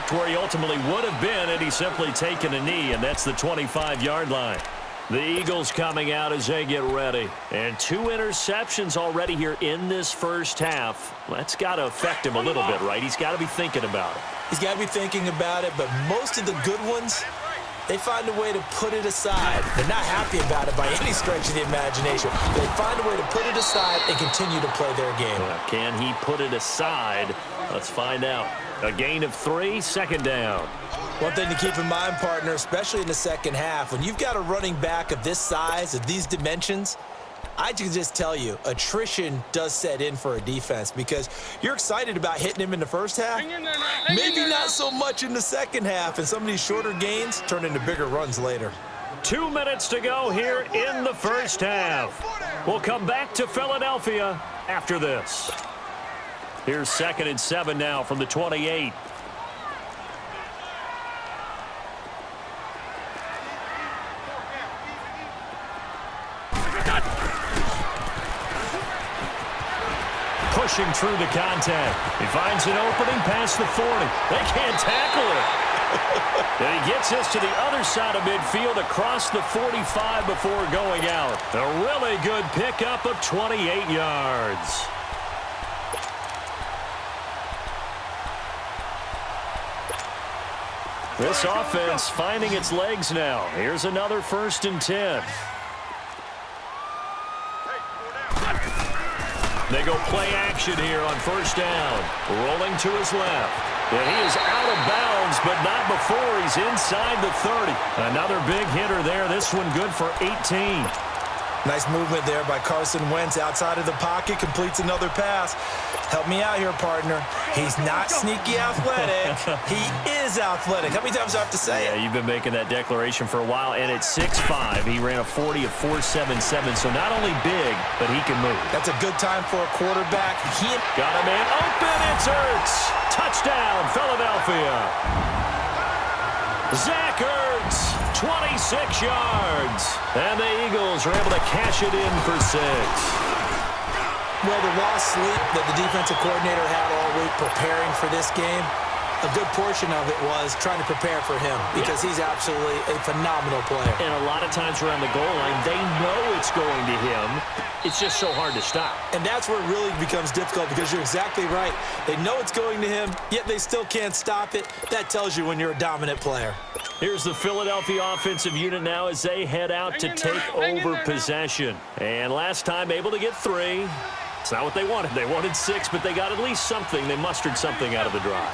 walked where he ultimately would have been had he simply taken a knee, and that's the 25-yard line. The Eagles coming out as they get ready. And 2 interceptions already here in this first half. That's got to affect him a little bit, right? He's got to be thinking about it. He's got to be thinking about it, but most of the good ones, they find a way to put it aside. They're not happy about it by any stretch of the imagination. They find a way to put it aside and continue to play their game. Can he put it aside? Let's find out. A gain of 3, second down. One thing to keep in mind, partner, especially in the second half, when you've got a running back of this size, of these dimensions, I can just tell you, attrition does set in for a defense because you're excited about hitting him in the first half. Maybe not so much in the second half, and some of these shorter gains turn into bigger runs later. 2 minutes to go here in the first half. We'll come back to Philadelphia after this. Here's 2nd and 7 now from the 28. Pushing through the contact. He finds an opening past the 40. They can't tackle it. And he gets us to the other side of midfield across the 45 before going out. A really good pickup of 28 yards. This offense finding its legs now. Here's another 1st and 10. They go play action here on 1st down. Rolling to his left. And he is out of bounds, but not before he's inside the 30. Another big hitter there. This one good for 18. Nice movement there by Carson Wentz outside of the pocket. Completes another pass. Help me out here, partner. He's not sneaky athletic. He is athletic. How many times do I have to say it? Yeah, you've been making that declaration for a while. And at 6'5", he ran a 40 of 4.77. So not only big, but he can move. That's a good time for a quarterback. Got a man open. It's Ertz. Touchdown, Philadelphia. Zach Ertz, 26 yards. And the Eagles are able to cash it in for 6. Well, the lost sleep that the defensive coordinator had all week preparing for this game, a good portion of it was trying to prepare for him because he's absolutely a phenomenal player. And a lot of times around the goal line, they know it's going to him. It's just so hard to stop. And that's where it really becomes difficult because you're exactly right. They know it's going to him, yet they still can't stop it. That tells you when you're a dominant player. Here's the Philadelphia offensive unit now as they head out to take over possession. And last time able to get 3. It's not what they wanted. They wanted 6, but they got at least something. They mustered something out of the drive.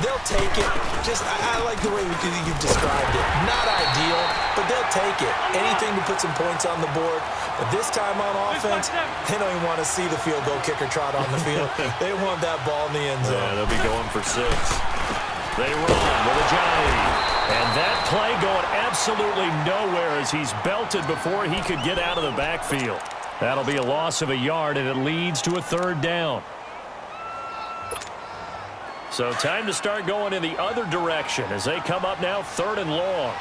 They'll take it. I like the way you've described it. Not ideal, but they'll take it. Anything to put some points on the board. But this time on offense, they don't even want to see the field goal kicker trot on the field. They want that ball in the end zone. Yeah, they'll be going for 6. They run with a Johnny. And that play going absolutely nowhere as he's belted before he could get out of the backfield. That'll be a loss of a yard, and it leads to a 3rd down. So time to start going in the other direction as they come up now 3rd and long.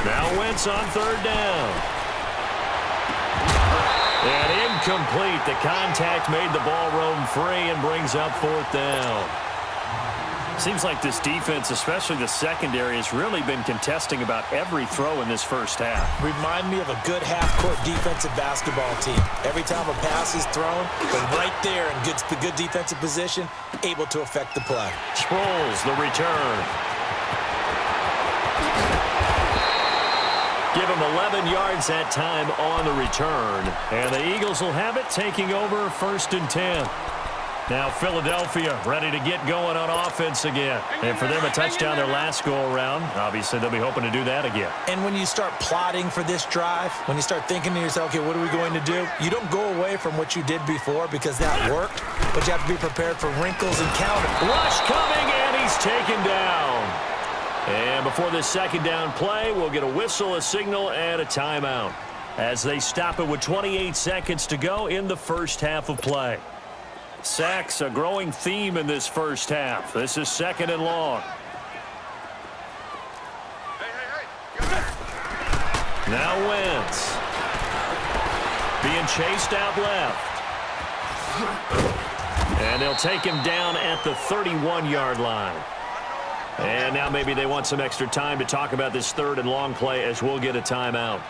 Now Wentz on 3rd down. And incomplete. The contact made the ball roam free and brings up 4th down. Seems like this defense, especially the secondary, has really been contesting about every throw in this first half. Remind me of a good half-court defensive basketball team. Every time a pass is thrown, they're right there in good defensive position, able to affect the play. Sproles, the return. Give him 11 yards that time on the return. And the Eagles will have it, taking over 1st and 10. Now Philadelphia ready to get going on offense again. And for them a touchdown their last go-around. Obviously they'll be hoping to do that again. And when you start plotting for this drive, when you start thinking to yourself, okay, what are we going to do? You don't go away from what you did before because that worked. But you have to be prepared for wrinkles and counters. Rush coming, and he's taken down. And before this 2nd down play, we'll get a whistle, a signal, and a timeout. as they stop it with 28 seconds to go in the first half of play. Sacks, a growing theme in this first half. This is 2nd and long. Now Wentz. Being chased out left. And they'll take him down at the 31-yard line. And now maybe they want some extra time to talk about this 3rd and long play as we'll get a timeout.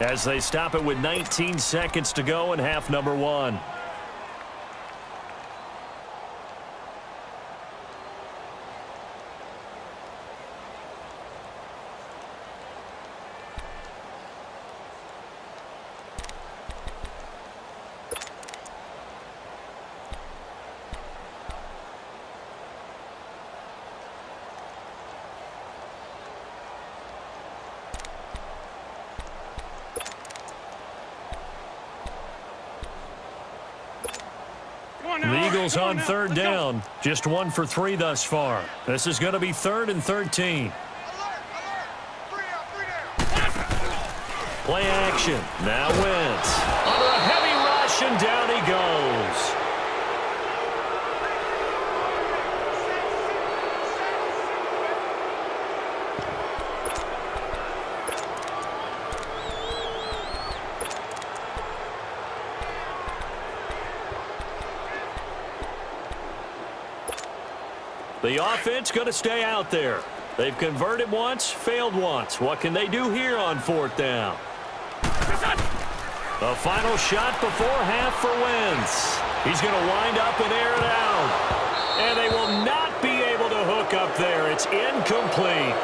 As they stop it with 19 seconds to go in half number 1. The Eagles on 3rd down. Just 1 for 3 thus far. This is going to be 3rd and 13. Play action. Now Wentz. Under a heavy rush, and down he goes. The offense going to stay out there. They've converted once, failed once. What can they do here on 4th down? A final shot before half for Wentz. He's going to wind up and air it out. And they will not be able to hook up there. It's incomplete.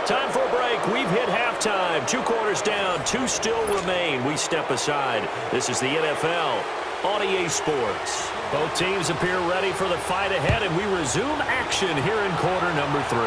Time for a break. We've hit halftime. 2 quarters down, 2 still remain. We step aside. This is the NFL on EA Sports. Both teams appear ready for the fight ahead, and we resume action here in quarter number 3.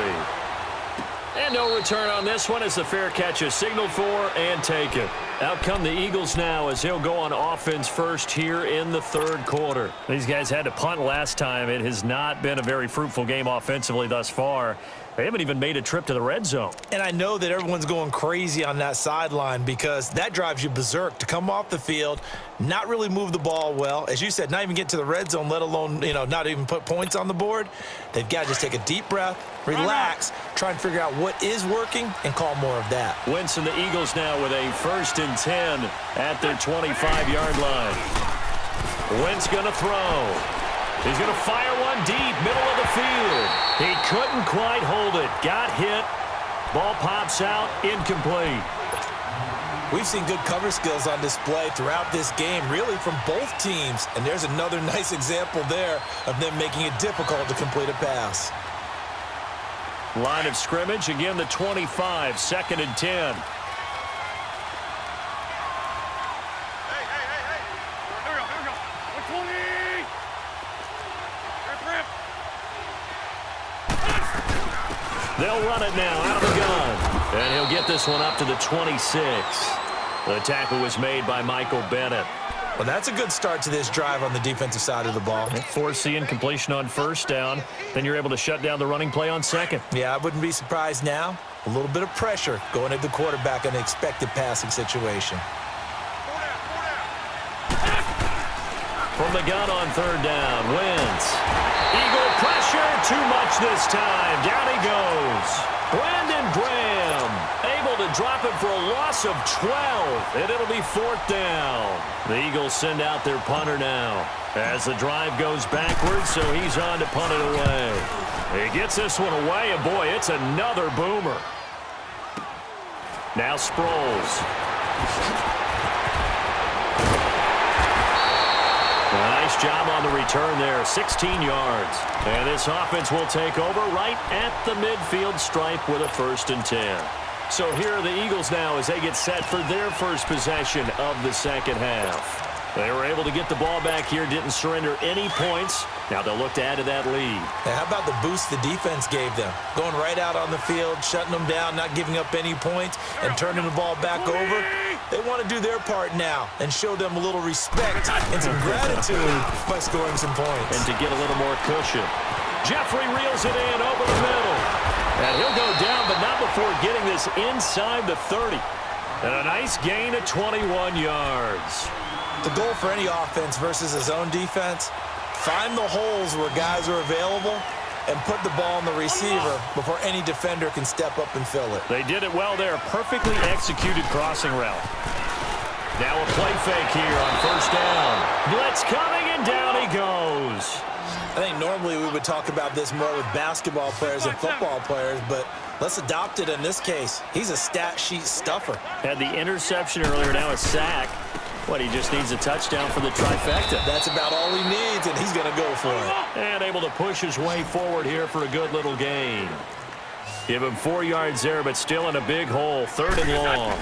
And no return on this one as the fair catch is signaled for and taken. Out come the Eagles now as he'll go on offense first here in the 3rd quarter. These guys had to punt last time. It has not been a very fruitful game offensively thus far. They haven't even made a trip to the red zone. And I know that everyone's going crazy on that sideline because that drives you berserk to come off the field, not really move the ball well. As you said, not even get to the red zone, let alone, not even put points on the board. They've got to just take a deep breath, relax, try and figure out what is working, and call more of that. Wentz and the Eagles now with a 1st and 10 at their 25-yard line. Wentz going to throw. He's going to fire one deep, middle of the field. He couldn't quite hold it. Got hit. Ball pops out, incomplete. We've seen good cover skills on display throughout this game, really from both teams. And there's another nice example there of them making it difficult to complete a pass. Line of scrimmage, again the 25, 2nd and 10. They'll run it now out of the gun. And he'll get this one up to the 26. The tackle was made by Michael Bennett. Well, that's a good start to this drive on the defensive side of the ball. Force the incompletion on 1st down. Then you're able to shut down the running play on 2nd. Yeah, I wouldn't be surprised now. A little bit of pressure going at the quarterback in an expected passing situation. From the gun on 3rd down, Wentz. Eagle pressure, too much this time. Down he goes. Brandon Graham able to drop it for a loss of 12, and it'll be 4th down. The Eagles send out their punter now as the drive goes backwards, so he's on to punt it away. He gets this one away, and boy, it's another boomer. Now Sproles. Nice job on the return there, 16 yards. And this offense will take over right at the midfield stripe with a 1st and 10. So here are the Eagles now as they get set for their first possession of the 2nd half. They were able to get the ball back here, didn't surrender any points. Now they'll look to add to that lead. Now, how about the boost the defense gave them? Going right out on the field, shutting them down, not giving up any points, and turning the ball back over. They want to do their part now and show them a little respect and some gratitude by scoring some points. And to get a little more cushion. Jeffrey reels it in over the middle. And he'll go down, but not before getting this inside the 30. And a nice gain of 21 yards. The goal for any offense versus his own defense, find the holes where guys are available and put the ball on the receiver before any defender can step up and fill it. They did it well there. Perfectly executed crossing route. Now a play fake here on first down. Blitz coming, and down he goes. I think normally we would talk about this more with basketball players and football players, but let's adopt it in this case. He's a stat sheet stuffer. Had the interception earlier, now a sack. What, he just needs a touchdown for the trifecta. That's about all he needs, and he's going to go for it. And able to push his way forward here for a good little gain. Give him 4 yards there, but still in a big hole. 3rd and long.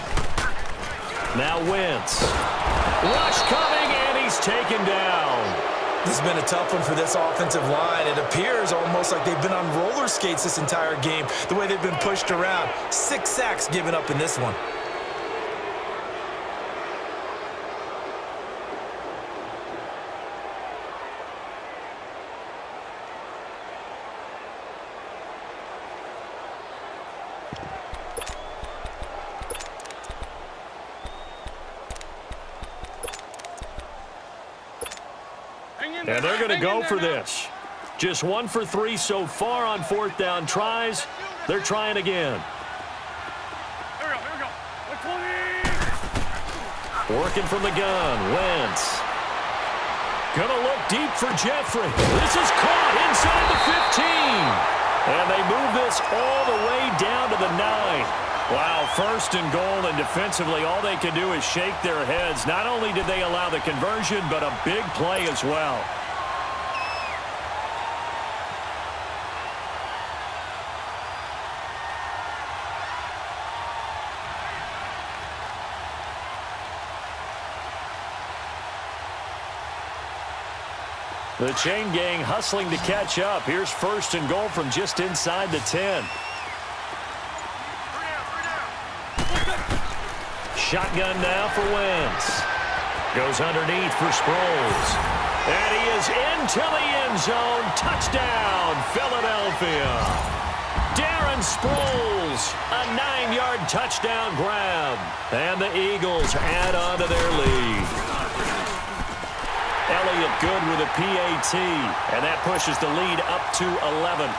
Now Wentz. Rush coming, and he's taken down. This has been a tough one for this offensive line. It appears almost like they've been on roller skates this entire game, the way they've been pushed around. 6 sacks given up in this one. And they're going to go for this. Just 1 for 3 so far on 4th down tries. They're trying again. Here we go. 20. Working from the gun. Wentz. Going to look deep for Jeffrey. This is caught inside the 15. And they move this all the way down to the 9. Wow, 1st and goal, and defensively all they can do is shake their heads. Not only did they allow the conversion, but a big play as well. The chain gang hustling to catch up. Here's 1st and goal from just inside the 10. Shotgun now for Wentz. Goes underneath for Sproles. And he is into the end zone. Touchdown, Philadelphia. Darren Sproles, a 9-yard touchdown grab. And the Eagles add on to their lead. Elliott good with a PAT. And that pushes the lead up to 11.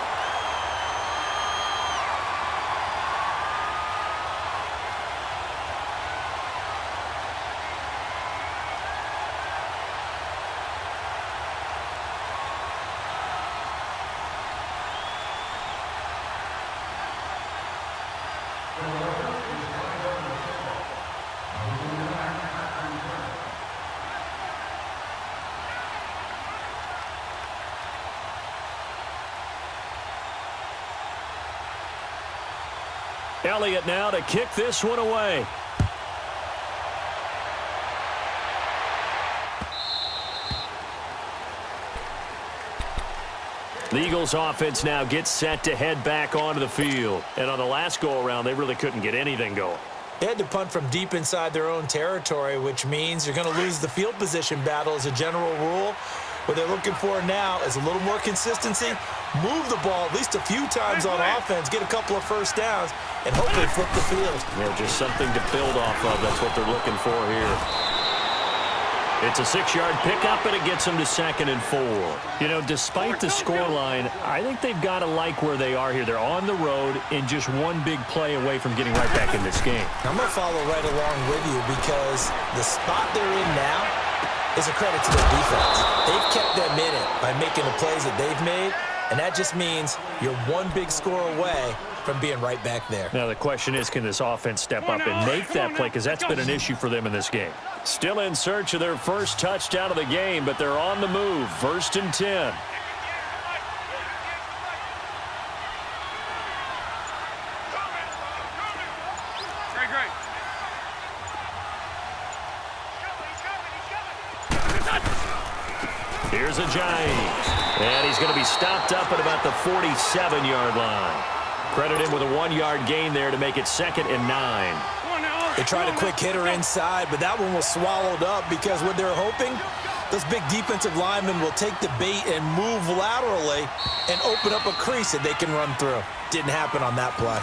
Elliott now to kick this one away. The Eagles offense now gets set to head back onto the field. And on the last go-around, they really couldn't get anything going. They had to punt from deep inside their own territory, which means you're going to lose the field position battle as a general rule. What they're looking for now is a little more consistency, move the ball at least a few times on offense, get a couple of first downs, and hopefully flip the field. Yeah, just something to build off of. That's what they're looking for here. It's a 6-yard pickup, and it gets them to 2nd and 4. You know, despite the scoreline, I think they've got to like where they are here. They're on the road and just one big play away from getting right back in this game. I'm going to follow right along with you because the spot they're in now is a credit to their defense. They've kept them in it by making the plays that they've made, and that just means you're one big score away from being right back there. Now the question is, can this offense step up and make that play? Because that's been an issue for them in this game. Still in search of their first touchdown of the game, but they're on the move. 1st and 10. Great. Here's a giant. And he's going to be stopped up at about the 47-yard line. Credit him with a 1-yard gain there to make it 2nd and 9. They tried a quick hitter inside, but that one was swallowed up because what they're hoping, those big defensive linemen will take the bait and move laterally and open up a crease that they can run through. Didn't happen on that play.